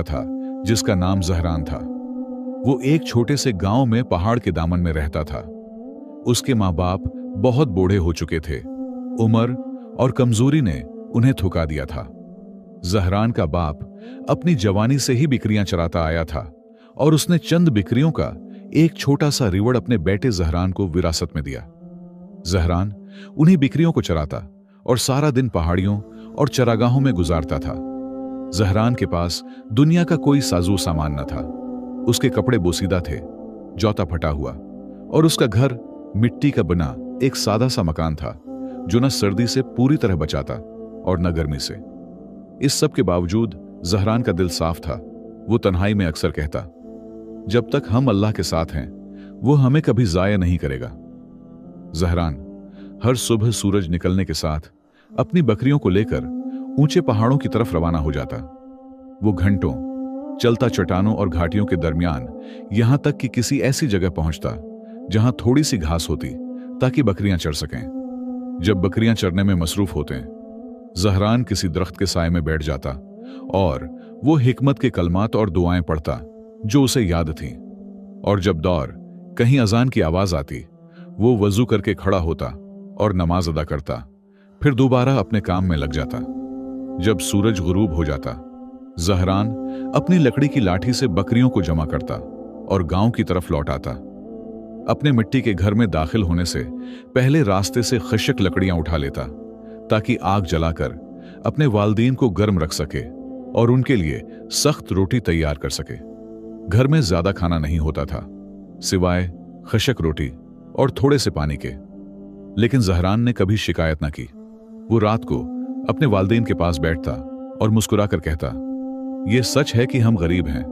था जिसका नाम जहरान था। वो एक छोटे से गांव में पहाड़ के दामन में रहता था। उसके माँ बाप बहुत बूढ़े हो चुके थे। उम्र और कमजोरी ने उन्हें थुका दिया था। जहरान का बाप अपनी जवानी से ही बिक्रियां चराता आया था और उसने चंद बिक्रियों का एक छोटा सा रिवड़ अपने बेटे जहरान को विरासत में दिया। जहरान उन्हीं बिक्रियों को चराता और सारा दिन पहाड़ियों और चरागाहों में गुजारता था। जहरान के पास दुनिया का कोई साजो सामान न था। उसके कपड़े बोसीदा थे, जौता फटा हुआ, और उसका घर मिट्टी का बना एक सादा सा मकान था जो न सर्दी से पूरी तरह बचाता और न गर्मी से। इस सब के बावजूद जहरान का दिल साफ था। वो तन्हाई में अक्सर कहता, जब तक हम अल्लाह के साथ हैं वो हमें कभी जाया नहीं करेगा। जहरान हर सुबह सूरज निकलने के साथ अपनी बकरियों को लेकर ऊंचे पहाड़ों की तरफ रवाना हो जाता। वो घंटों चलता चट्टानों और घाटियों के दरमियान यहां तक कि किसी ऐसी जगह पहुंचता जहां थोड़ी सी घास होती ताकि बकरियां चर सकें। जब बकरियां चरने में मसरूफ होते जहरान किसी दरख्त के साए में बैठ जाता और वो हिकमत के कलमात और दुआएं पढ़ता जो उसे याद थीं। और जब दौर कहीं अजान की आवाज आती वो वजू करके खड़ा होता और नमाज अदा करता, फिर दोबारा अपने काम में लग जाता। जब सूरज गुरूब हो जाता जहरान अपनी लकड़ी की लाठी से बकरियों को जमा करता और गांव की तरफ लौट आता। अपने मिट्टी के घर में दाखिल होने से पहले रास्ते से खशक लकड़ियां उठा लेता ताकि आग जलाकर अपने वालदीन को गर्म रख सके और उनके लिए सख्त रोटी तैयार कर सके। घर में ज्यादा खाना नहीं होता था सिवाय खशक रोटी और थोड़े से पानी के, लेकिन जहरान ने कभी शिकायत न की। वो रात को अपने वालदीन के पास बैठता और मुस्कुराकर कहता, ये सच है कि हम गरीब हैं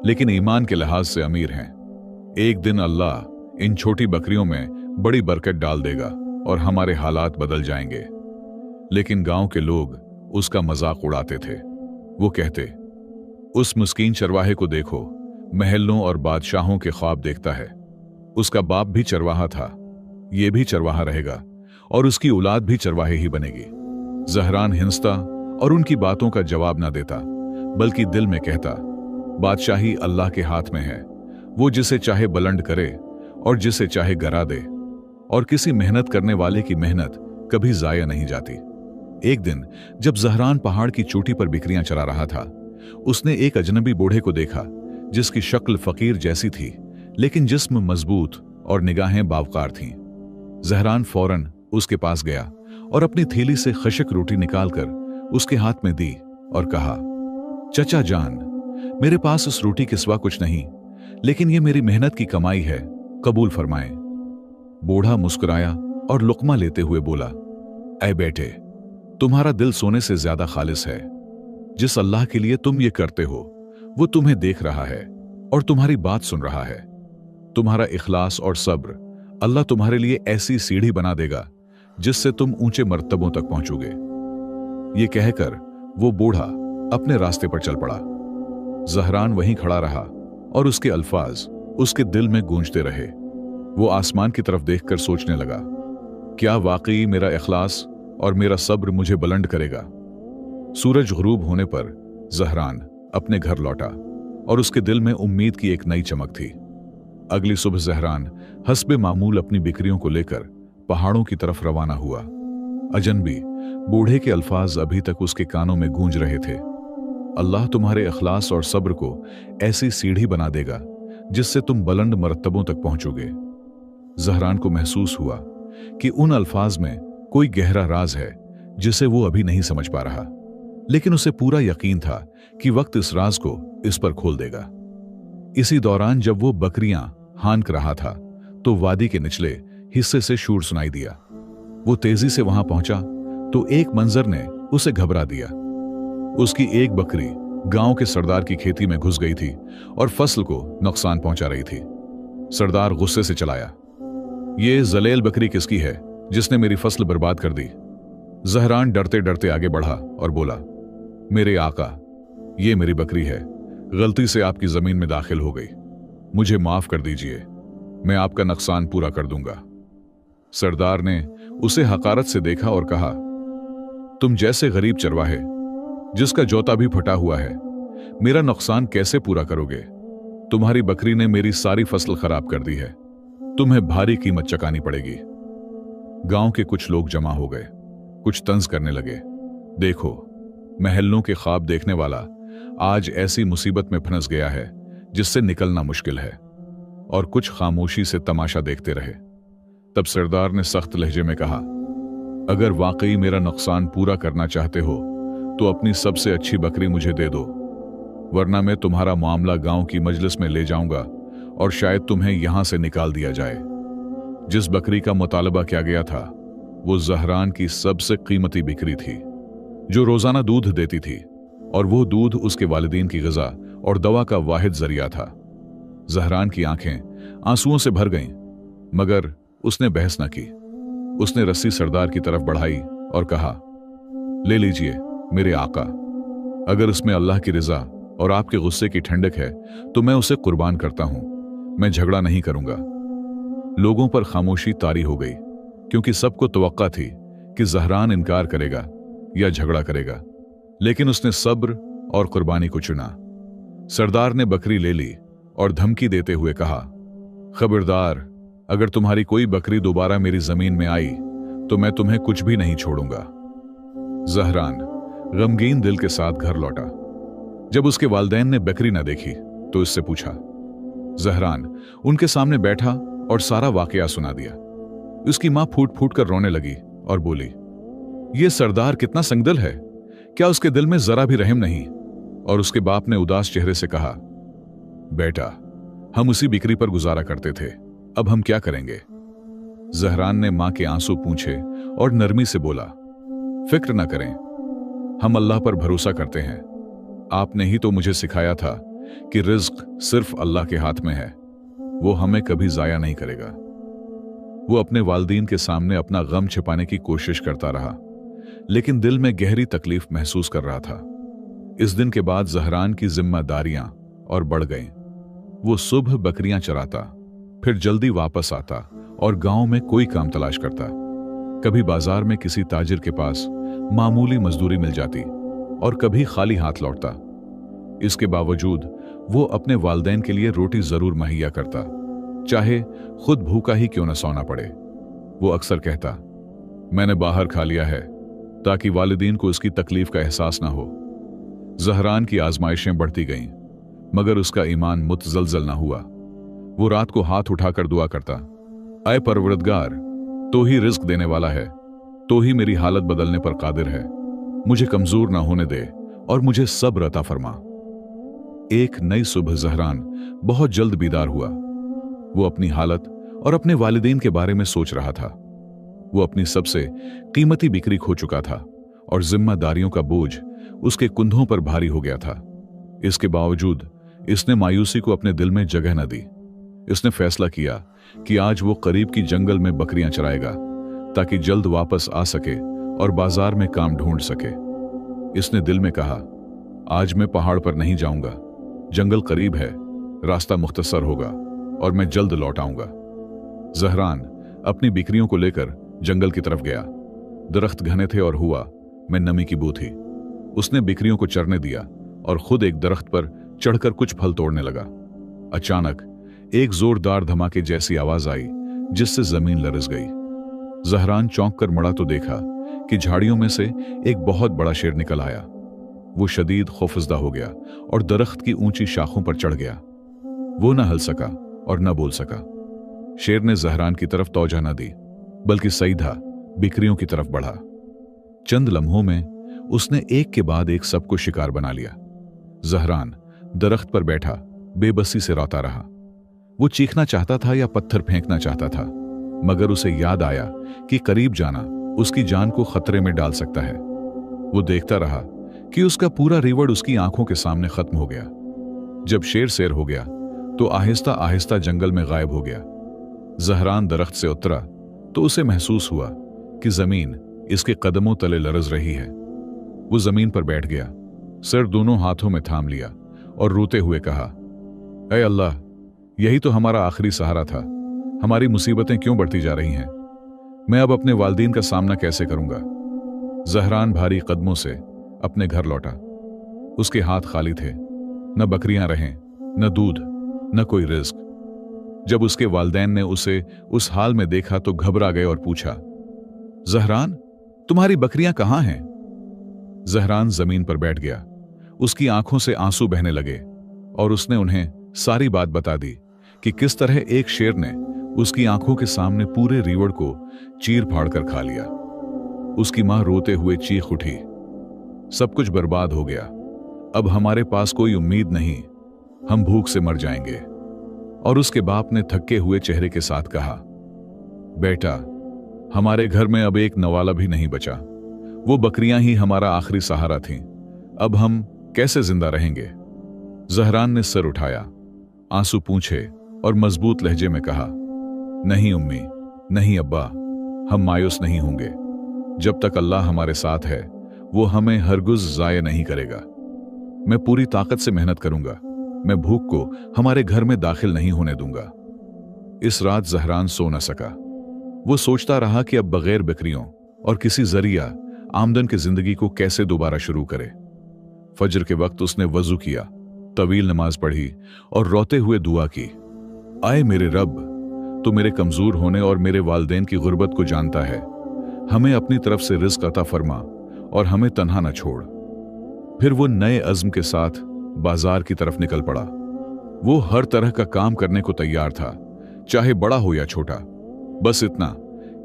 लेकिन ईमान के लिहाज से अमीर हैं। एक दिन अल्लाह इन छोटी बकरियों में बड़ी बरकत डाल देगा और हमारे हालात बदल जाएंगे। लेकिन गांव के लोग उसका मजाक उड़ाते थे। वो कहते, उस मुस्कीन चरवाहे को देखो, महलों और बादशाहों के ख्वाब देखता है। उसका बाप भी चरवाहा था, ये भी चरवाहा रहेगा और उसकी औलाद भी चरवाहे ही बनेगी। जहरान हिंसता और उनकी बातों का जवाब ना देता, बल्कि दिल में कहता, बादशाही अल्लाह के हाथ में है। वो जिसे चाहे बुलंद करे और जिसे चाहे गिरा दे, और किसी मेहनत करने वाले की मेहनत कभी जाया नहीं जाती। एक दिन जब जहरान पहाड़ की चोटी पर बिकरियां चरा रहा था, उसने एक अजनबी बूढ़े को देखा जिसकी शक्ल फकीर जैसी थी लेकिन जिस्म मजबूत और निगाहें बावकार थीं। जहरान फौरन उसके पास गया और अपनी थैली से खशक रोटी निकालकर उसके हाथ में दी और कहा, चचा जान, मेरे पास उस रोटी के सिवा कुछ नहीं, लेकिन ये मेरी मेहनत की कमाई है, कबूल फरमाएं। बूढ़ा मुस्कुराया और लुकमा लेते हुए बोला, ऐ बेटे, तुम्हारा दिल सोने से ज्यादा खालिस है। जिस अल्लाह के लिए तुम ये करते हो वो तुम्हें देख रहा है और तुम्हारी बात सुन रहा है। तुम्हारा इखलास और सब्र अल्लाह तुम्हारे लिए ऐसी सीढ़ी बना देगा जिससे तुम ऊंचे मर्तबों तक पहुंचोगे। ये कहकर वो बूढ़ा अपने रास्ते पर चल पड़ा। जहरान वहीं खड़ा रहा और उसके अल्फाज उसके दिल में गूंजते रहे। वो आसमान की तरफ देखकर सोचने लगा, क्या वाकई मेरा इखलास और मेरा सब्र मुझे बुलंद करेगा। सूरज गुरूब होने पर जहरान अपने घर लौटा और उसके दिल में उम्मीद की एक नई चमक थी। अगली सुबह जहरान हस्बे मामूल अपनी बिकरियों को लेकर पहाड़ों की तरफ रवाना हुआ। अजनबी बूढ़े के अल्फाज अभी तक उसके कानों में गूंज रहे थे, अल्लाह तुम्हारे इखलास और सब्र को ऐसी सीढ़ी बना देगा जिससे तुम बुलंद मर्तबों तक पहुंचोगे। जहरान को महसूस हुआ कि उन अल्फाज में कोई गहरा राज है जिसे वो अभी नहीं समझ पा रहा, लेकिन उसे पूरा यकीन था कि वक्त इस राज को इस पर खोल देगा। इसी दौरान जब वो बकरियां हांक रहा था तो वादी के निचले हिस्से से शोर सुनाई दिया। वो तेजी से वहां पहुंचा तो एक मंजर ने उसे घबरा दिया। उसकी एक बकरी गांव के सरदार की खेती में घुस गई थी और फसल को नुकसान पहुंचा रही थी। सरदार गुस्से से चलाया, ये जलेल बकरी किसकी है जिसने मेरी फसल बर्बाद कर दी। जहरान डरते डरते आगे बढ़ा और बोला, मेरे आका, ये मेरी बकरी है, गलती से आपकी जमीन में दाखिल हो गई, मुझे माफ कर दीजिए, मैं आपका नुकसान पूरा कर दूंगा। सरदार ने उसे हकारत से देखा और कहा, तुम जैसे गरीब चरवाहे जिसका जोता भी फटा हुआ है, मेरा नुकसान कैसे पूरा करोगे? तुम्हारी बकरी ने मेरी सारी फसल खराब कर दी है। तुम्हें भारी कीमत चुकानी पड़ेगी। गांव के कुछ लोग जमा हो गए, कुछ तंज करने लगे। देखो, महलों के ख्वाब देखने वाला आज ऐसी मुसीबत में फंस गया है जिससे निकलना मुश्किल है। और कुछ खामोशी से तमाशा देखते रहे। तब सरदार ने सख्त लहजे में कहा, अगर वाकई मेरा नुकसान पूरा करना चाहते हो तो अपनी सबसे अच्छी बकरी मुझे दे दो, वरना मैं तुम्हारा मामला गांव की मजलिस में ले जाऊंगा और शायद तुम्हें यहां से निकाल दिया जाए। जिस बकरी का मुतालबा किया गया था वो जहरान की सबसे कीमती बकरी थी, जो रोजाना दूध देती थी, और वो दूध उसके वालिदीन की ग़िज़ा और दवा का वाहिद जरिया था। जहरान की आंखें आंसुओं से भर गईं, मगर उसने बहस न की। उसने रस्सी सरदार की तरफ बढ़ाई और कहा, ले लीजिए मेरे आका, अगर इसमें अल्लाह की रिजा और आपके गुस्से की ठंडक है तो मैं उसे कुर्बान करता हूं। मैं झगड़ा नहीं करूंगा। लोगों पर खामोशी तारी हो गई, क्योंकि सबको तवक्का थी कि जहरान इनकार करेगा या झगड़ा करेगा, लेकिन उसने सब्र और कुर्बानी को चुना। सरदार ने बकरी ले ली और धमकी देते हुए कहा, खबरदार, अगर तुम्हारी कोई बकरी दोबारा मेरी जमीन में आई तो मैं तुम्हें कुछ भी नहीं छोड़ूंगा। जहरान गमगीन दिल के साथ घर लौटा। जब उसके वालिदैन ने बकरी न देखी तो इससे पूछा। जहरान उनके सामने बैठा और सारा वाकया सुना दिया। उसकी मां फूट फूट कर रोने लगी और बोली, यह सरदार कितना संगदिल है, क्या उसके दिल में जरा भी रहम नहीं? और उसके बाप ने उदास चेहरे से कहा, बेटा, हम उसी बिक्री पर गुजारा करते थे, अब हम क्या करेंगे? जहरान ने मां के आंसू पूंछे और नरमी से बोला, फिक्र न करें, हम अल्लाह पर भरोसा करते हैं। आपने ही तो मुझे सिखाया था कि रिज्क सिर्फ अल्लाह के हाथ में है, वो हमें कभी जाया नहीं करेगा। वो अपने वालिदीन के सामने अपना गम छिपाने की कोशिश करता रहा, लेकिन दिल में गहरी तकलीफ महसूस कर रहा था। इस दिन के बाद जहरान की जिम्मेदारियां और बढ़ गईं। वो सुबह बकरियां चराता, फिर जल्दी वापस आता और गांव में कोई काम तलाश करता। कभी बाजार में किसी ताजिर के पास मामूली मजदूरी मिल जाती और कभी खाली हाथ लौटता। इसके बावजूद वो अपने वालिदैन के लिए रोटी जरूर मुहैया करता, चाहे खुद भूखा ही क्यों न सोना पड़े। वो अक्सर कहता, मैंने बाहर खा लिया है ताकि वालिदीन को इसकी तकलीफ का एहसास ना हो। जहरान की आजमाइशें बढ़ती गईं, मगर उसका ईमान मुतजलजल ना हुआ। वो रात को हाथ उठाकर दुआ करता, ऐ परवरदिगार, तो ही रिज्क देने वाला है, तो ही मेरी हालत बदलने पर कादिर है। मुझे कमजोर ना होने दे और मुझे सब्र अता फरमा। एक नई सुबह जहरान बहुत जल्द बीदार हुआ। वो अपनी हालत और अपने वालिदैन के बारे में सोच रहा था। वो अपनी सबसे कीमती बिक्री खो चुका था और जिम्मेदारियों का बोझ उसके कुंधों पर भारी हो गया था। इसके बावजूद इसने मायूसी को अपने दिल में जगह न दी। इसने फैसला किया कि आज वो करीब की जंगल में बकरियां चराएगा ताकि जल्द वापस आ सके और बाजार में काम ढूंढ सके। इसने दिल में कहा, आज मैं पहाड़ पर नहीं जाऊंगा, जंगल करीब है, रास्ता मुख्तसर होगा और मैं जल्द लौट आऊंगा। जहरान अपनी बिक्रियों को लेकर जंगल की तरफ गया। दरख्त घने थे और हुआ में नमी की बू थी। उसने बिक्रियों को चरने दिया और खुद एक दरख्त पर चढ़कर कुछ फल तोड़ने लगा। अचानक एक जोरदार धमाके जैसी आवाज आई जिससे जमीन लरज गई। जहरान चौंक कर मुड़ा तो देखा कि झाड़ियों में से एक बहुत बड़ा शेर निकल आया। वो शदीद खौफजदा हो गया और दरख्त की ऊंची शाखों पर चढ़ गया। वो न हल सका और न बोल सका। शेर ने जहरान की तरफ तौजह न दी, बल्कि सीधा बिक्रियों की तरफ बढ़ा। चंद लम्हों में उसने एक के बाद एक सबको शिकार बना लिया। जहरान दरख्त पर बैठा बेबसी से रोता रहा। वो चीखना चाहता था या पत्थर फेंकना चाहता था, मगर उसे याद आया कि करीब जाना उसकी जान को खतरे में डाल सकता है। वो देखता रहा कि उसका पूरा रिवड़ उसकी आंखों के सामने खत्म हो गया। जब शेर सैर हो गया तो आहिस्ता आहिस्ता जंगल में गायब हो गया। जहरान दरख्त से उतरा तो उसे महसूस हुआ कि जमीन इसके कदमों तले लरज रही है। वो जमीन पर बैठ गया, सिर दोनों हाथों में थाम लिया और रोते हुए कहा, ऐ अल्लाह, यही तो हमारा आखिरी सहारा था। हमारी मुसीबतें क्यों बढ़ती जा रही हैं? मैं अब अपने वालिदीन का सामना कैसे करूंगा? जहरान भारी कदमों से अपने घर लौटा। उसके हाथ खाली थे, न बकरियां रहें, न दूध, न कोई रिस्क। जब उसके वालिदैन ने उसे उस हाल में देखा तो घबरा गए और पूछा, जहरान, तुम्हारी बकरियां कहां हैं? जहरान जमीन पर बैठ गया। उसकी आंखों से आंसू बहने लगे और उसने उन्हें सारी बात बता दी कि किस तरह एक शेर ने उसकी आंखों के सामने पूरे रीवड़ को चीर फाड़ कर खा लिया। उसकी मां रोते हुए चीख उठी, सब कुछ बर्बाद हो गया, अब हमारे पास कोई उम्मीद नहीं, हम भूख से मर जाएंगे। और उसके बाप ने थके हुए चेहरे के साथ कहा, बेटा, हमारे घर में अब एक नवाला भी नहीं बचा, वो बकरियां ही हमारा आखिरी सहारा थीं, अब हम कैसे जिंदा रहेंगे? जहरान ने सर उठाया, आंसू पूंछे और मजबूत लहजे में कहा, नहीं उम्मी, नहीं अब्बा, हम मायूस नहीं होंगे। जब तक अल्लाह हमारे साथ है वो हमें हरगिज़ ज़ाया नहीं करेगा। मैं पूरी ताकत से मेहनत करूंगा, मैं भूख को हमारे घर में दाखिल नहीं होने दूंगा। इस रात जहरान सो न सका। वो सोचता रहा कि अब बगैर बकरियों और किसी जरिया आमदन की जिंदगी को कैसे दोबारा शुरू करे। फजर के वक्त उसने वजू किया, तवील नमाज पढ़ी और रोते हुए दुआ की, आए मेरे रब, तो मेरे कमजोर होने और मेरे वालिदैन की गुर्बत को जानता है, हमें अपनी तरफ से रिज़्क अता फरमा और हमें तन्हा न छोड़। फिर वो नए अज़्म के साथ बाजार की तरफ निकल पड़ा। वो हर तरह का काम करने को तैयार था, चाहे बड़ा हो या छोटा, बस इतना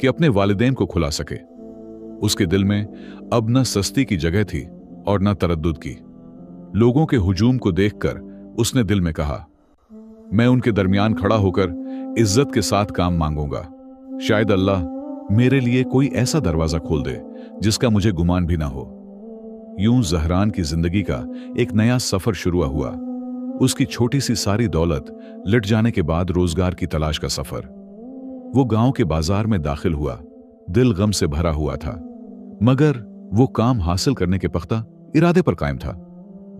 कि अपने वालिदैन को खुला सके। उसके दिल में अब न सस्ती की जगह थी और न तरद्दुद की। लोगों के हुजूम को देखकर उसने दिल में कहा, मैं उनके दरमियान खड़ा होकर इज्जत के साथ काम मांगूंगा, शायद अल्लाह मेरे लिए कोई ऐसा दरवाजा खोल दे जिसका मुझे गुमान भी ना हो। यूं जहरान की जिंदगी का एक नया सफर शुरू हुआ। उसकी छोटी सी सारी दौलत लट जाने के बाद रोजगार की तलाश का सफर। वो गांव के बाजार में दाखिल हुआ, दिल गम से भरा हुआ था, मगर वो काम हासिल करने के पख्ता इरादे पर कायम था।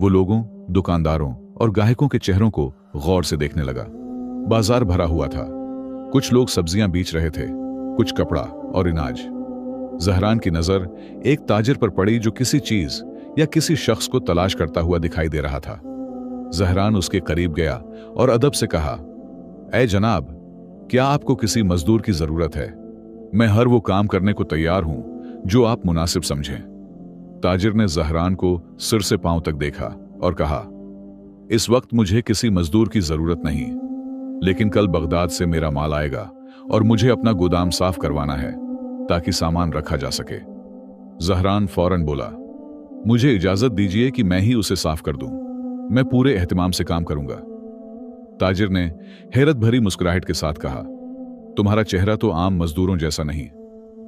वो लोगों, दुकानदारों और गाहकों के चेहरों को गौर से देखने लगा। बाजार भरा हुआ था, कुछ लोग सब्जियां बेच रहे थे, कुछ कपड़ा और अनाज। जहरान की नजर एक ताजिर पर पड़ी जो किसी चीज या किसी शख्स को तलाश करता हुआ दिखाई दे रहा था। जहरान उसके करीब गया और अदब से कहा, ऐ जनाब, क्या आपको किसी मजदूर की जरूरत है? मैं हर वो काम करने को तैयार हूं जो आप मुनासिब समझें। ताजिर ने जहरान को सिर से पांव तक देखा और कहा, इस वक्त मुझे किसी मजदूर की जरूरत नहीं, लेकिन कल बगदाद से मेरा माल आएगा और मुझे अपना गोदाम साफ करवाना है ताकि सामान रखा जा सके। जहरान फौरन बोला, मुझे इजाजत दीजिए कि मैं ही उसे साफ कर दूं, मैं पूरे एहतिमाम से काम करूंगा। ताजिर ने हैरत भरी मुस्कुराहट के साथ कहा, तुम्हारा चेहरा तो आम मजदूरों जैसा नहीं,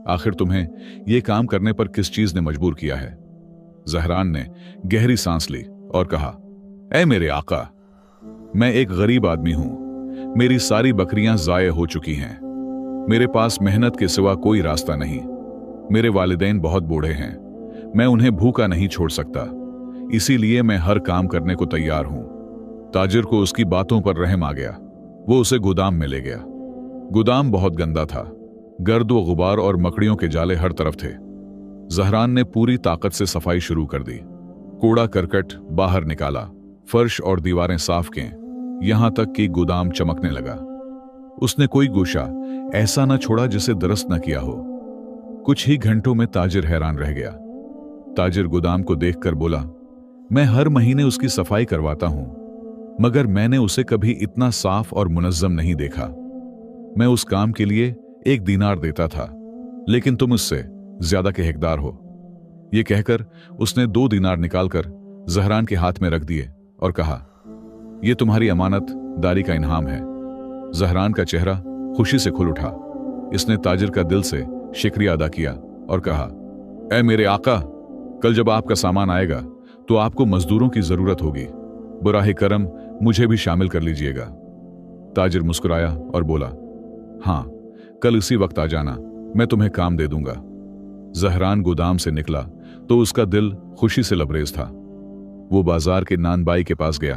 आखिर तुम्हें यह काम करने पर किस चीज ने मजबूर किया है? जहरान ने गहरी सांस ली और कहा, ऐ मेरे आका, मैं एक गरीब आदमी हूं, मेरी सारी बकरियां ज़ाये हो चुकी हैं, मेरे पास मेहनत के सिवा कोई रास्ता नहीं, मेरे वालिदैन बहुत बूढ़े हैं, मैं उन्हें भूखा नहीं छोड़ सकता, इसीलिए मैं हर काम करने को तैयार हूं। ताजिर को उसकी बातों पर रहम आ गया। वो उसे गोदाम में ले गया। गोदाम बहुत गंदा था, गर्द व गुबार और मकड़ियों के जाले हर तरफ थे। जहरान ने पूरी ताकत से सफाई शुरू कर दी, कूड़ा करकट बाहर निकाला, फर्श और दीवारें साफ किए, यहां तक कि गोदाम चमकने लगा। उसने कोई गोशा ऐसा न छोड़ा जिसे दुरुस्त न किया हो। कुछ ही घंटों में ताजिर हैरान रह गया। ताजिर गोदाम को देखकर बोला, मैं हर महीने उसकी सफाई करवाता हूं, मगर मैंने उसे कभी इतना साफ और मुनज्जम नहीं देखा। मैं उस काम के लिए 1 दीनार देता था, लेकिन तुम उससे ज्यादा के हकदार हो। यह कहकर उसने 2 दीनार निकालकर जहरान के हाथ में रख दिए और कहा, यह तुम्हारी अमानत दारी का इनाम है। जहरान का चेहरा खुशी से खुल उठा। इसने ताजिर का दिल से शुक्रिया अदा किया और कहा, ऐ मेरे आका, कल जब आपका सामान आएगा तो आपको मजदूरों की जरूरत होगी, बुराहे करम मुझे भी शामिल कर लीजिएगा। ताजिर मुस्कुराया और बोला, हां, कल इसी वक्त आ जाना, मैं तुम्हें काम दे दूंगा। जहरान गोदाम से निकला तो उसका दिल खुशी से लबरेज था। वो बाजार के नानबाई के पास गया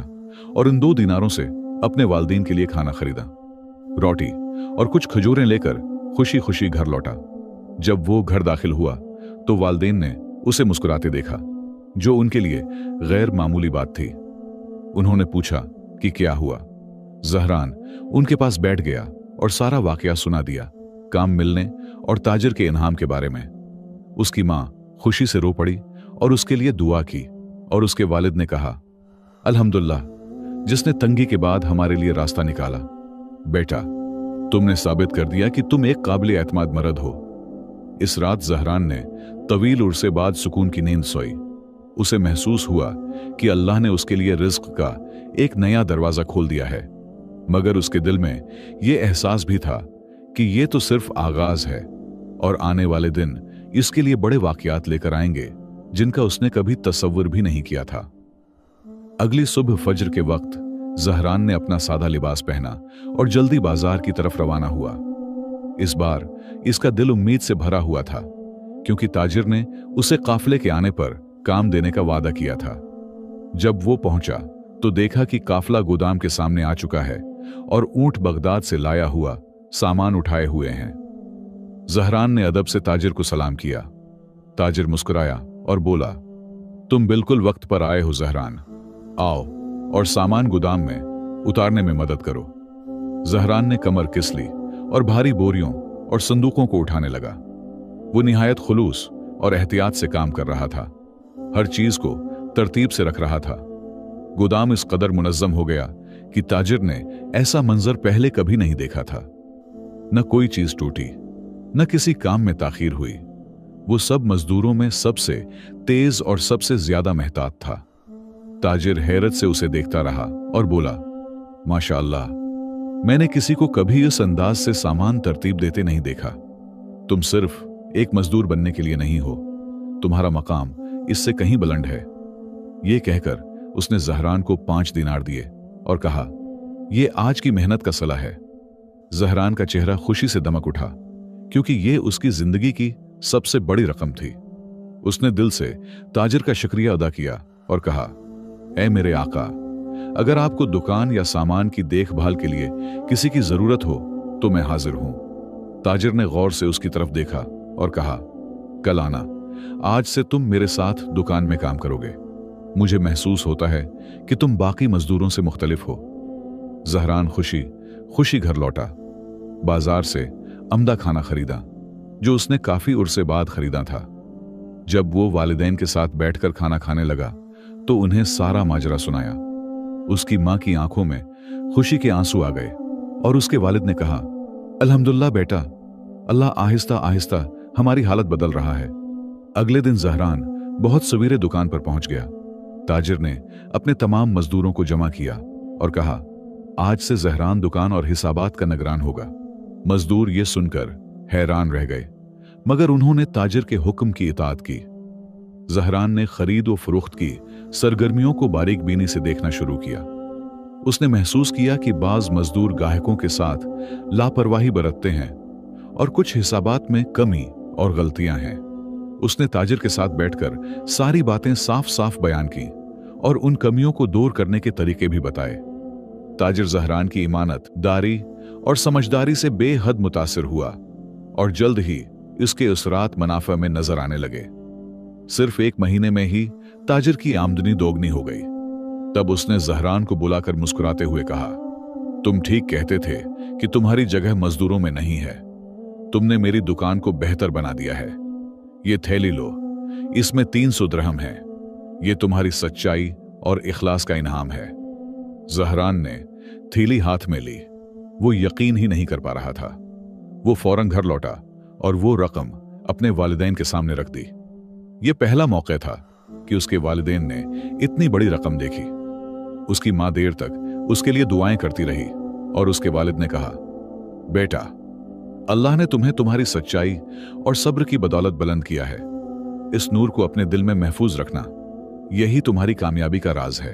और इन 2 दीनारों से अपने वालिदैन के लिए खाना खरीदा। रोटी और कुछ खजूरें लेकर खुशी खुशी घर लौटा। जब वो घर दाखिल हुआ तो वालिदैन ने उसे मुस्कुराते देखा, जो उनके लिए गैर मामूली बात थी। उन्होंने पूछा कि क्या हुआ। जहरान उनके पास बैठ गया और सारा वाकया सुना दिया, काम मिलने और ताजिर के इनाम के बारे में। उसकी मां खुशी से रो पड़ी और उसके लिए दुआ की, और उसके वालिद ने कहा, अल्हम्दुलिल्लाह, जिसने तंगी के बाद हमारे लिए रास्ता निकाला। बेटा, तुमने साबित कर दिया कि तुम एक काबिल एतमाद मर्द हो। इस रात जहरान ने तवील उर्से बाद सुकून की नींद सोई। उसे महसूस हुआ कि अल्लाह ने उसके लिए रिज्क का एक नया दरवाजा खोल दिया है, मगर उसके दिल में यह एहसास भी था कि यह तो सिर्फ आगाज है और आने वाले दिन इसके लिए बड़े वाकयात लेकर आएंगे जिनका उसने कभी तसव्वुर भी नहीं किया था। अगली सुबह फज्र के वक्त जहरान ने अपना सादा लिबास पहना और जल्दी बाजार की तरफ रवाना हुआ। इस बार इसका दिल उम्मीद से भरा हुआ था, क्योंकि ताजिर ने उसे काफिले के आने पर काम देने का वादा किया था। जब वो पहुंचा तो देखा कि काफिला गोदाम के सामने आ चुका है और ऊंट बगदाद से लाया हुआ सामान उठाए हुए हैं। जहरान ने अदब से ताजिर को सलाम किया। ताजिर मुस्कुराया और बोला, तुम बिल्कुल वक्त पर आए हो जहरान, आओ और सामान गोदाम में उतारने में मदद करो। जहरान ने कमर किस ली और भारी बोरियों और संदूकों को उठाने लगा। वो निहायत खुलूस और एहतियात से काम कर रहा था, हर चीज को तरतीब से रख रहा था। गोदाम इस कदर मुनज्जम हो गया कि ताजिर ने ऐसा मंजर पहले कभी नहीं देखा था। न कोई चीज टूटी, न किसी काम में ताखीर हुई। वो सब मजदूरों में सबसे तेज और सबसे ज्यादा मेहतात था। ताजिर हैरत से उसे देखता रहा और बोला, माशाअल्लाह, मैंने किसी को कभी इस अंदाज से सामान तरतीब देते नहीं देखा। तुम सिर्फ एक मजदूर बनने के लिए नहीं हो, तुम्हारा मकाम इससे कहीं बुलंद है। ये कहकर उसने जहरान को 5 दिनार दिए और कहा, यह आज की मेहनत का सला है। जहरान का चेहरा खुशी से दमक उठा, क्योंकि यह उसकी जिंदगी की सबसे बड़ी रकम थी। उसने दिल से ताजिर का शुक्रिया अदा किया और कहा, ऐ मेरे आका, अगर आपको दुकान या सामान की देखभाल के लिए किसी की जरूरत हो तो मैं हाजिर हूं। ताजिर ने गौर से उसकी तरफ देखा और कहा, कल आना, आज से तुम मेरे साथ दुकान में काम करोगे। मुझे महसूस होता है कि तुम बाकी मजदूरों से मुख्तलिफ हो। जहरान खुशी खुशी घर लौटा। बाजार से अमदा खाना खरीदा, जो उसने काफी उर्से बाद खरीदा था। जब वो वालिदैन के साथ बैठकर खाना खाने लगा तो उन्हें सारा माजरा सुनाया। उसकी मां की आंखों में खुशी के आंसू आ गए और उसके वालिद ने कहा, अल्हम्दुलिल्लाह बेटा, अल्लाह आहिस्ता आहिस्ता हमारी हालत बदल रहा है। अगले दिन जहरान बहुत सवेरे दुकान पर पहुंच गया। ताजिर ने अपने तमाम मजदूरों को जमा किया और कहा, आज से जहरान दुकान और हिसाबात का निगरान होगा। मजदूर ये सुनकर हैरान रह गए, मगर उन्होंने ताजिर के हुक्म की इताअत की। जहरान ने खरीद व फरोख्त की सरगर्मियों को बारीक बीनी से देखना शुरू किया। उसने महसूस किया कि बाज मजदूर गाहकों के साथ लापरवाही बरतते हैं और कुछ हिसाबात में कमी और गलतियां हैं। उसने ताजिर के साथ बैठकर सारी बातें साफ साफ बयान की और उन कमियों को दूर करने के तरीके भी बताए। ताजिर जहरान की ईमानत दारी और समझदारी से बेहद मुतासिर हुआ और जल्द ही इसके असरात मुनाफा में नजर आने लगे। सिर्फ 1 महीने में ही ताजिर की आमदनी दोगुनी हो गई। तब उसने जहरान को बुलाकर मुस्कुराते हुए कहा, तुम ठीक कहते थे कि तुम्हारी जगह मजदूरों में नहीं है। तुमने मेरी दुकान को बेहतर बना दिया है। ये थैली लो, इसमें 300 दिरहम है। ये तुम्हारी सच्चाई और इखलास का इनाम है। जहरान ने थैली हाथ में ली। वो यकीन ही नहीं कर पा रहा था। वो फौरन घर लौटा और वो रकम अपने वालिदैन के सामने रख दी। ये पहला मौका था कि उसके वालिदैन ने इतनी बड़ी रकम देखी। उसकी मां देर तक उसके लिए दुआएं करती रही और उसके वालिद ने कहा, बेटा, अल्लाह ने तुम्हें तुम्हारी सच्चाई और सब्र की बदौलत बुलंद किया है। इस नूर को अपने दिल में महफूज रखना, यही तुम्हारी कामयाबी का राज है।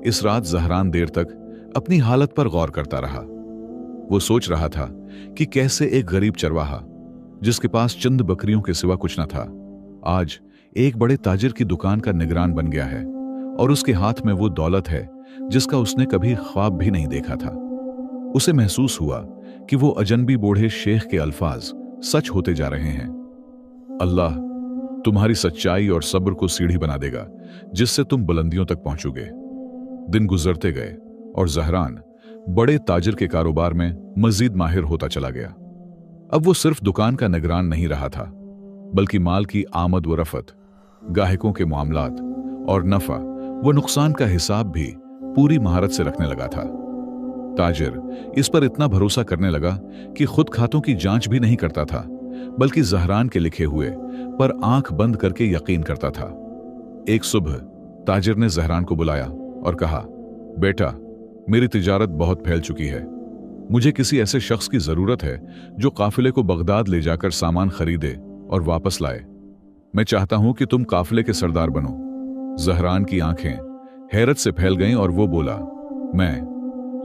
इस रात जहरान देर तक अपनी हालत पर गौर करता रहा। वो सोच रहा था कि कैसे एक गरीब चरवाहा जिसके पास चंद बकरियों के सिवा कुछ न था, आज एक बड़े ताजिर की दुकान का निगरान बन गया है और उसके हाथ में वो दौलत है जिसका उसने कभी ख्वाब भी नहीं देखा था। उसे महसूस हुआ कि वो अजनबी बूढ़े शेख के अल्फाज सच होते जा रहे हैं। अल्लाह तुम्हारी सच्चाई और सब्र को सीढ़ी बना देगा जिससे तुम बुलंदियों तक पहुंचोगे। दिन गुजरते गए और जहरान बड़े ताजिर के कारोबार में मजीद माहिर होता चला गया। अब वो सिर्फ दुकान का निगरान नहीं रहा था, बल्कि माल की आमद व रफत, गाहकों के मामलात और नफा व नुकसान का हिसाब भी पूरी महारत से रखने लगा था। ताजिर इस पर इतना भरोसा करने लगा कि खुद खातों की जांच भी नहीं करता था, बल्कि जहरान के लिखे हुए पर आंख बंद करके यकीन करता था। एक सुबह ताजिर ने जहरान को बुलाया और कहा, बेटा, मेरी तिजारत बहुत फैल चुकी है। मुझे किसी ऐसे शख्स की जरूरत है जो काफिले को बगदाद ले जाकर सामान खरीदे और वापस लाए। मैं चाहता हूं कि तुम काफिले के सरदार बनो। जहरान की आंखें हैरत से फैल गईं और वो बोला,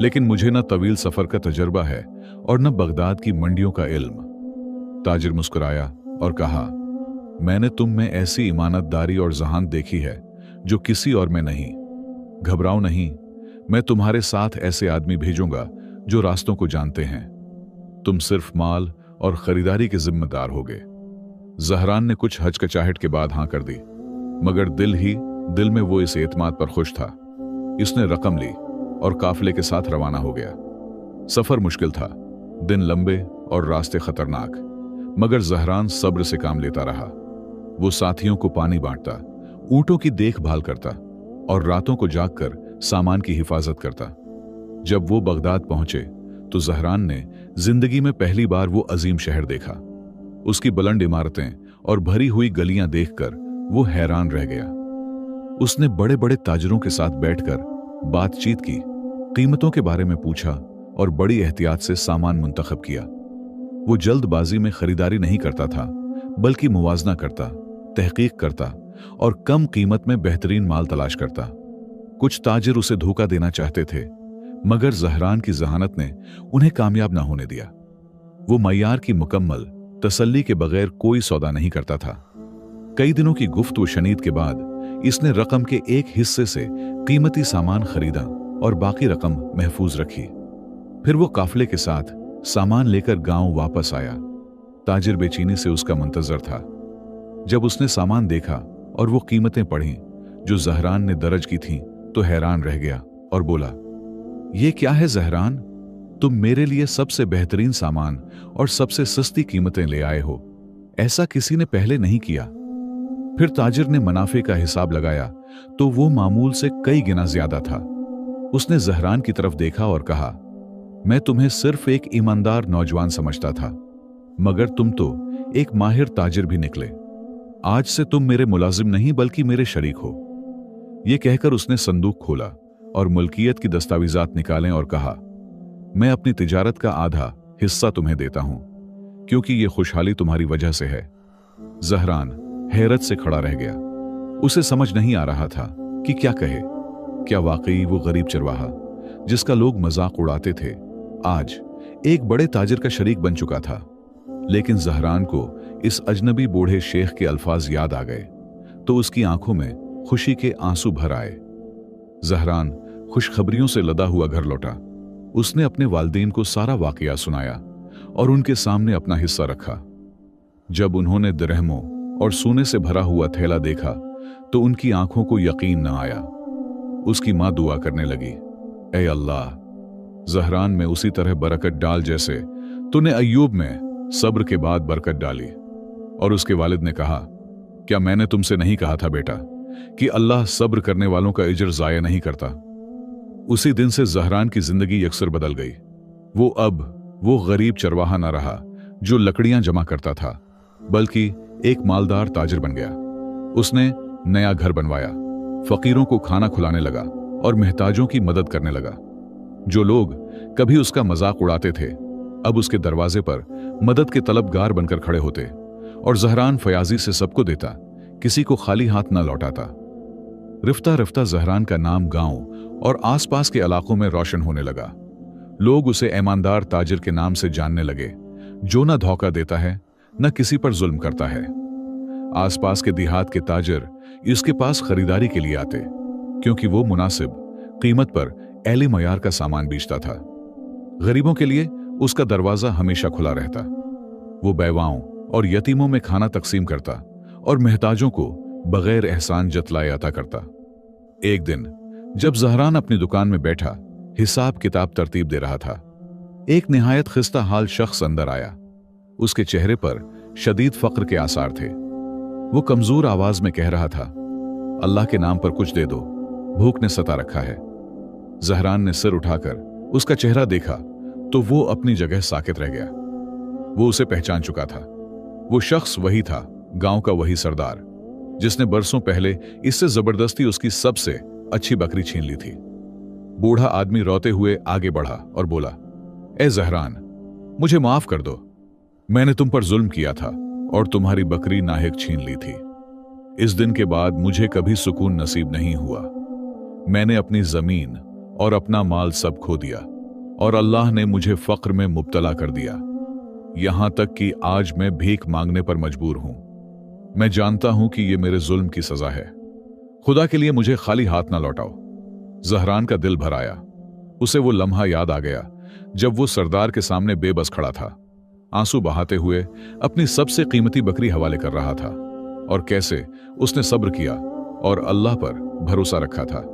लेकिन मुझे न तवील सफर का तजर्बा है और न बगदाद की मंडियों का इल्म। ताजिर मुस्कुराया और कहा, मैंने तुम में ऐसी ईमानतदारी और जहानत देखी है जो किसी और में नहीं। घबराओ नहीं, मैं तुम्हारे साथ ऐसे आदमी भेजूंगा जो रास्तों को जानते हैं। तुम सिर्फ माल और खरीदारी के जिम्मेदार होगे। जहरान ने कुछ हचकचाहट के बाद हां कर दी, मगर दिल में वो इस एतमाद पर खुश था। इसने रकम ली और काफिले के साथ रवाना हो गया। सफर मुश्किल था, दिन लंबे और रास्ते खतरनाक, मगर जहरान सब्र से काम लेता रहा। वो साथियों को पानी बांटता, ऊंटों की देखभाल करता और रातों को जागकर सामान की हिफाजत करता। जब वो बगदाद पहुंचे तो जहरान ने जिंदगी में पहली बार वो अजीम शहर देखा। उसकी बुलंद इमारतें और भरी हुई गलियां देखकर वो हैरान रह गया। उसने बड़े बड़े ताजिरों के साथ बैठकर बातचीत की, कीमतों के बारे में पूछा और बड़ी एहतियात से सामान मुंतखब किया। वो जल्दबाजी में खरीदारी नहीं करता था, बल्कि मुवाजना करता, तहकीक करता और कम कीमत में बेहतरीन माल तलाश करता। कुछ ताजिर उसे धोखा देना चाहते थे, मगर जहरान की जहानत ने उन्हें कामयाब न होने दिया। वो मय्यार की मुकम्मल तसल्ली के बगैर कोई सौदा नहीं करता था। कई दिनों की गुफ्त व शनीद के बाद इसने रकम के एक हिस्से से कीमती सामान खरीदा और बाकी रकम महफूज रखी। फिर वो काफिले के साथ सामान लेकर गांव वापस आया। ताजिर बेचैनी से उसका मुंतजर था। जब उसने सामान देखा और वो कीमतें पढ़ी जो जहरान ने दर्ज की थीं, तो हैरान रह गया और बोला, ये क्या है जहरान? तुम मेरे लिए सबसे बेहतरीन सामान और सबसे सस्ती कीमतें ले आए हो। ऐसा किसी ने पहले नहीं किया। फिर ताजिर ने मुनाफे का हिसाब लगाया तो वो मामूल से कई गुना ज्यादा था। उसने जहरान की तरफ देखा और कहा, मैं तुम्हें सिर्फ एक ईमानदार नौजवान समझता था, मगर तुम तो एक माहिर ताजिर भी निकले। आज से तुम मेरे मुलाजिम नहीं बल्कि मेरे शरीक हो। यह कहकर उसने संदूक खोला और मुल्कियत की दस्तावेजात निकालें और कहा, मैं अपनी तिजारत का आधा हिस्सा तुम्हें देता हूं, क्योंकि यह खुशहाली तुम्हारी वजह से है। जहरान हैरत से खड़ा रह गया। उसे समझ नहीं आ रहा था कि क्या कहे। क्या वाकई वो गरीब चरवाहा जिसका लोग मजाक उड़ाते थे आज एक बड़े ताजिर का शरीक बन चुका था? लेकिन जहरान को इस अजनबी बूढ़े शेख के अल्फाज याद आ गए तो उसकी आंखों में खुशी के आंसू भर आए। जहरान खुशखबरियों से लदा हुआ घर लौटा। उसने अपने वालिदैन को सारा वाकया सुनाया और उनके सामने अपना हिस्सा रखा। जब उन्होंने दिरहमों और सोने से भरा हुआ थैला देखा तो उनकी आंखों को यकीन न आया। उसकी मां दुआ करने लगी, ऐ अल्लाह, जहरान में उसी तरह बरकत डाल जैसे तूने अय्यूब में सब्र के बाद बरकत डाली। और उसके वालिद ने कहा, क्या मैंने तुमसे नहीं कहा था बेटा कि अल्लाह सब्र करने वालों का इज्र जाया नहीं करता? उसी दिन से जहरान की जिंदगी यकसर बदल गई। वो अब वो गरीब चरवाहा न रहा जो लकड़ियां जमा करता था, बल्कि एक मालदार ताजिर बन गया। उसने नया घर बनवाया, फकीरों को खाना खिलाने लगा और महताजों की मदद करने लगा। जो लोग कभी उसका मजाक उड़ाते थे अब उसके दरवाजे पर मदद के तलबगार बनकर खड़े होते और जहरान फयाजी से सबको देता, किसी को खाली हाथ न लौटाता। रिफ्ता रिफ्ता जहरान का नाम गांव और आसपास के इलाकों में रोशन होने लगा। लोग उसे ईमानदार ताजिर के नाम से जानने लगे, जो न धोखा देता है न किसी पर जुल्म करता है। आसपास के देहात के ताजिर इसके पास खरीदारी के लिए आते, क्योंकि वो मुनासिब कीमत पर एली मयार का सामान बेचता था। गरीबों के लिए उसका दरवाजा हमेशा खुला रहता। वो बेवाओं और यतीमों में खाना तकसीम करता और महताजों को बगैर एहसान जतलाए अता करता। एक दिन जब जहरान अपनी दुकान में बैठा हिसाब किताब तरतीब दे रहा था, एक निहायत खिस्ता हाल शख्स अंदर आया। उसके चेहरे पर शदीद फक्र के आसार थे। वो कमजोर आवाज में कह रहा था, अल्लाह के नाम पर कुछ दे दो, भूख ने सता रखा है। जहरान ने सिर उठाकर उसका चेहरा देखा तो वो अपनी जगह साकित रह गया। वो उसे पहचान चुका था। वो शख्स वही था, गांव का वही सरदार जिसने बरसों पहले इससे जबरदस्ती उसकी सबसे अच्छी बकरी छीन ली थी। बूढ़ा आदमी रोते हुए आगे बढ़ा और बोला, ए जहरान, मुझे माफ कर दो। मैंने तुम पर जुल्म किया था और तुम्हारी बकरी नाहिक छीन ली थी। इस दिन के बाद मुझे कभी सुकून नसीब नहीं हुआ। मैंने अपनी जमीन और अपना माल सब खो दिया और अल्लाह ने मुझे फक्र में मुब्तला कर दिया, यहां तक कि आज मैं भीख मांगने पर मजबूर हूं। मैं जानता हूं कि यह मेरे जुल्म की सजा है। खुदा के लिए मुझे खाली हाथ ना लौटाओ। जहरान का दिल भर आया। उसे वो लम्हा याद आ गया जब वो सरदार के सामने बेबस खड़ा था, आंसू बहाते हुए अपनी सबसे कीमती बकरी हवाले कर रहा था, और कैसे उसने सब्र किया और अल्लाह पर भरोसा रखा था।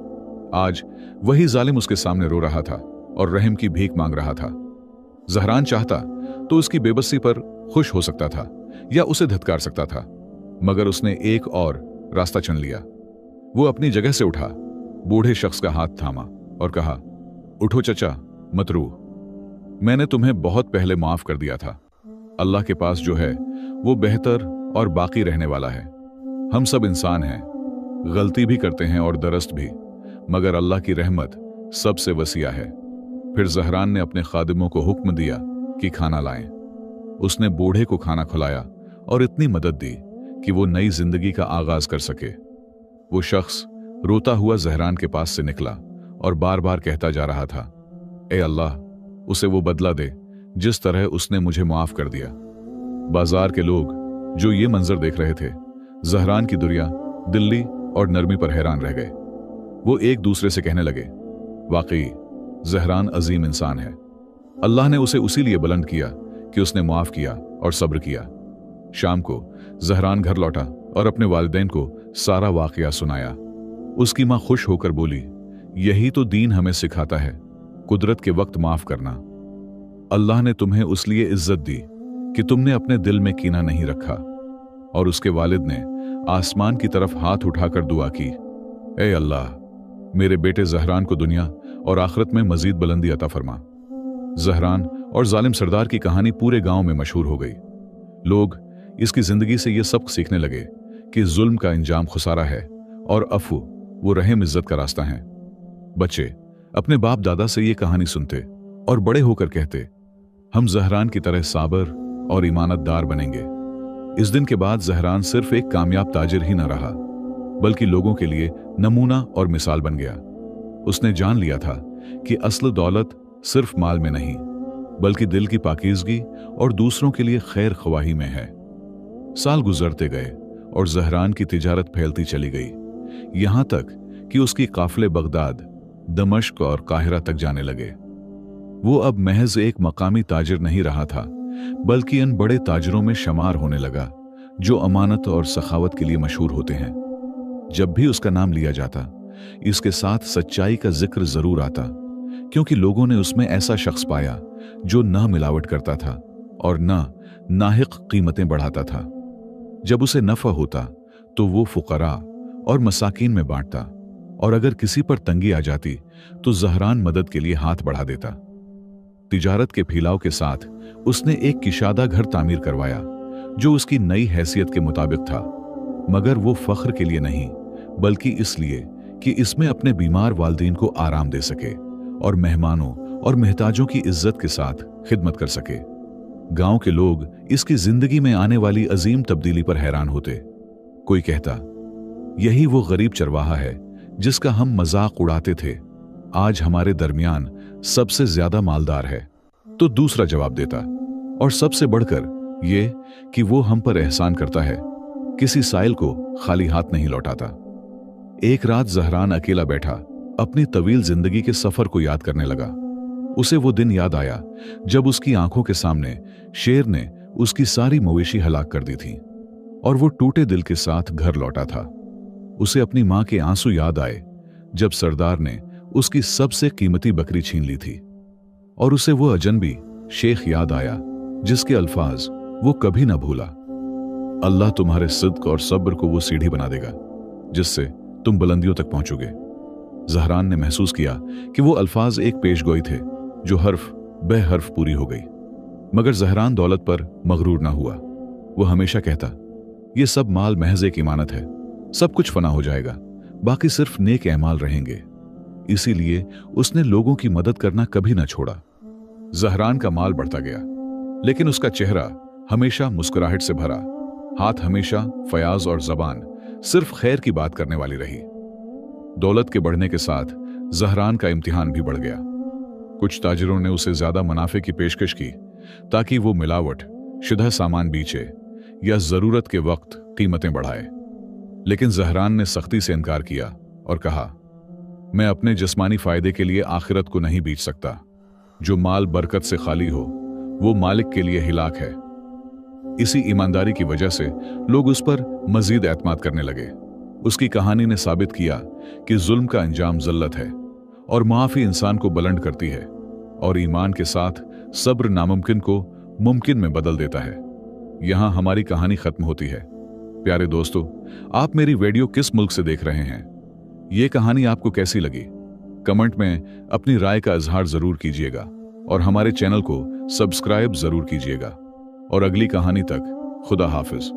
आज वही जालिम उसके सामने रो रहा था और रहम की भीख मांग रहा था। जहरान चाहता तो उसकी बेबसी पर खुश हो सकता था या उसे धिक्कार सकता था, मगर उसने एक और रास्ता चुन लिया। वो अपनी जगह से उठा, बूढ़े शख्स का हाथ थामा और कहा, उठो चचा, मत रो। मैंने तुम्हें बहुत पहले माफ कर दिया था। अल्लाह के पास जो है वो बेहतर और बाकी रहने वाला है। हम सब इंसान हैं, गलती भी करते हैं और दरस्त भी, मगर अल्लाह की रहमत सबसे वसीया है। फिर जहरान ने अपने खादिमों को हुक्म दिया कि खाना लाएं। उसने बूढ़े को खाना खिलाया और इतनी मदद दी कि वो नई जिंदगी का आगाज कर सके। वो शख्स रोता हुआ जहरान के पास से निकला और बार बार कहता जा रहा था, ए अल्लाह, उसे वो बदला दे जिस तरह उसने मुझे माफ कर दिया। बाजार के लोग जो ये मंजर देख रहे थे, जहरान की दुनिया, दिल्ली और नरमी पर हैरान रह गए। वो एक दूसरे से कहने लगे, वाकई जहरान अजीम इंसान है। अल्लाह ने उसे उसी लिए बुलंद किया कि उसने माफ किया और सब्र किया। शाम को जहरान घर लौटा और अपने वालिदैन को सारा वाकया सुनाया। उसकी मां खुश होकर बोली, यही तो दीन हमें सिखाता है, कुदरत के वक्त माफ करना। अल्लाह ने तुम्हें उस लिए इज्जत दी कि तुमने अपने दिल में कीना नहीं रखा। और उसके वालिद ने आसमान की तरफ हाथ उठाकर दुआ की, ए अल्लाह, मेरे बेटे जहरान को दुनिया और आखिरत में मजीद बुलंदी अता फरमा। जहरान और जालिम सरदार की कहानी पूरे गांव में मशहूर हो गई। लोग इसकी जिंदगी से यह सबक सीखने लगे कि जुल्म का इंजाम खुसारा है और अफू वो रहम इज्जत का रास्ता है। बच्चे अपने बाप दादा से ये कहानी सुनते और बड़े होकर कहते, हम जहरान की तरह साबर और ईमानतदार बनेंगे। इस दिन के बाद जहरान सिर्फ एक कामयाब ताजिर ही न रहा, बल्कि लोगों के लिए नमूना और मिसाल बन गया। उसने जान लिया था कि असल दौलत सिर्फ माल में नहीं, बल्कि दिल की पाकीज़गी और दूसरों के लिए खैर ख्वाही में है। साल गुजरते गए और जहरान की तिजारत फैलती चली गई, यहां तक कि उसकी काफिले बगदाद, दमश्क और काहिरा तक जाने लगे। वो अब महज एक मकामी ताजिर नहीं रहा था, बल्कि इन बड़े ताजिरों में शुमार होने लगा जो अमानत और सखावत के लिए मशहूर होते हैं। जब भी उसका नाम लिया जाता, इसके साथ सच्चाई का जिक्र जरूर आता, क्योंकि लोगों ने उसमें ऐसा शख्स पाया जो न मिलावट करता था और न नाहिक कीमतें बढ़ाता था। जब उसे नफा होता तो वो फुकरा और मसाकीन में बांटता, और अगर किसी पर तंगी आ जाती तो जहरान मदद के लिए हाथ बढ़ा देता। तिजारत के फैलाव के साथ उसने एक किशादा घर तामीर करवाया जो उसकी नई हैसियत के मुताबिक था, मगर वो फख्र के लिए नहीं, बल्कि इसलिए कि इसमें अपने बीमार वालिदैन को आराम दे सके और मेहमानों और महताजों की इज्जत के साथ खिदमत कर सके। गांव के लोग इसकी जिंदगी में आने वाली अजीम तब्दीली पर हैरान होते। कोई कहता, यही वो गरीब चरवाहा है जिसका हम मजाक उड़ाते थे, आज हमारे दरमियान सबसे ज्यादा मालदार है। तो दूसरा जवाब देता, और सबसे बढ़कर ये कि वो हम पर एहसान करता है, किसी साइल को खाली हाथ नहीं लौटाता। एक रात जहरान अकेला बैठा अपनी तवील जिंदगी के सफर को याद करने लगा। उसे वो दिन याद आया जब उसकी आंखों के सामने शेर ने उसकी सारी मवेशी हलाक कर दी थी और वो टूटे दिल के साथ घर लौटा था। उसे अपनी मां के आंसू याद आए जब सरदार ने उसकी सबसे कीमती बकरी छीन ली थी और उसे वो अजनबी शेख याद आया जिसके अल्फाज वो कभी ना भूला। अल्लाह तुम्हारे सिद्क और सब्र को वो सीढ़ी बना देगा जिससे तुम बुलंदियों तक पहुंचोगे। जहरान ने महसूस किया कि वो अल्फाज एक पेशगोई थे जो हर्फ बे हर्फ पूरी हो गई। मगर जहरान दौलत पर मगरूर ना हुआ। वो हमेशा कहता, ये सब माल महज एक इमानत है, सब कुछ फना हो जाएगा, बाकी सिर्फ नेक एमाल रहेंगे। इसीलिए उसने लोगों की मदद करना कभी ना छोड़ा। जहरान का माल बढ़ता गया, लेकिन उसका चेहरा हमेशा मुस्कुराहट से भरा, हाथ हमेशा फयाज और जबान सिर्फ खैर की बात करने वाली रही। दौलत के बढ़ने के साथ जहरान का इम्तिहान भी बढ़ गया। कुछ ताजिरों ने उसे ज्यादा मुनाफे की पेशकश की ताकि वो मिलावट शुदा सामान बेचे या जरूरत के वक्त कीमतें बढ़ाए। लेकिन जहरान ने सख्ती से इनकार किया और कहा, मैं अपने जिस्मानी फायदे के लिए आखिरत को नहीं बेच सकता। जो माल बरकत से खाली हो वो मालिक के लिए हिलाक है। इसी ईमानदारी की वजह से लोग उस पर मजीद एतमाद करने लगे। उसकी कहानी ने साबित किया कि जुल्म का अंजाम ज़ल्लत है और मुआफी इंसान को बुलंद करती है और ईमान के साथ सब्र नामुमकिन को मुमकिन में बदल देता है। यहां हमारी कहानी खत्म होती है। प्यारे दोस्तों, आप मेरी वीडियो किस मुल्क से देख रहे हैं? ये कहानी आपको कैसी लगी? कमेंट में अपनी राय का इजहार जरूर कीजिएगा और हमारे चैनल को सब्सक्राइब जरूर कीजिएगा। और अगली कहानी तक खुदा हाफिज।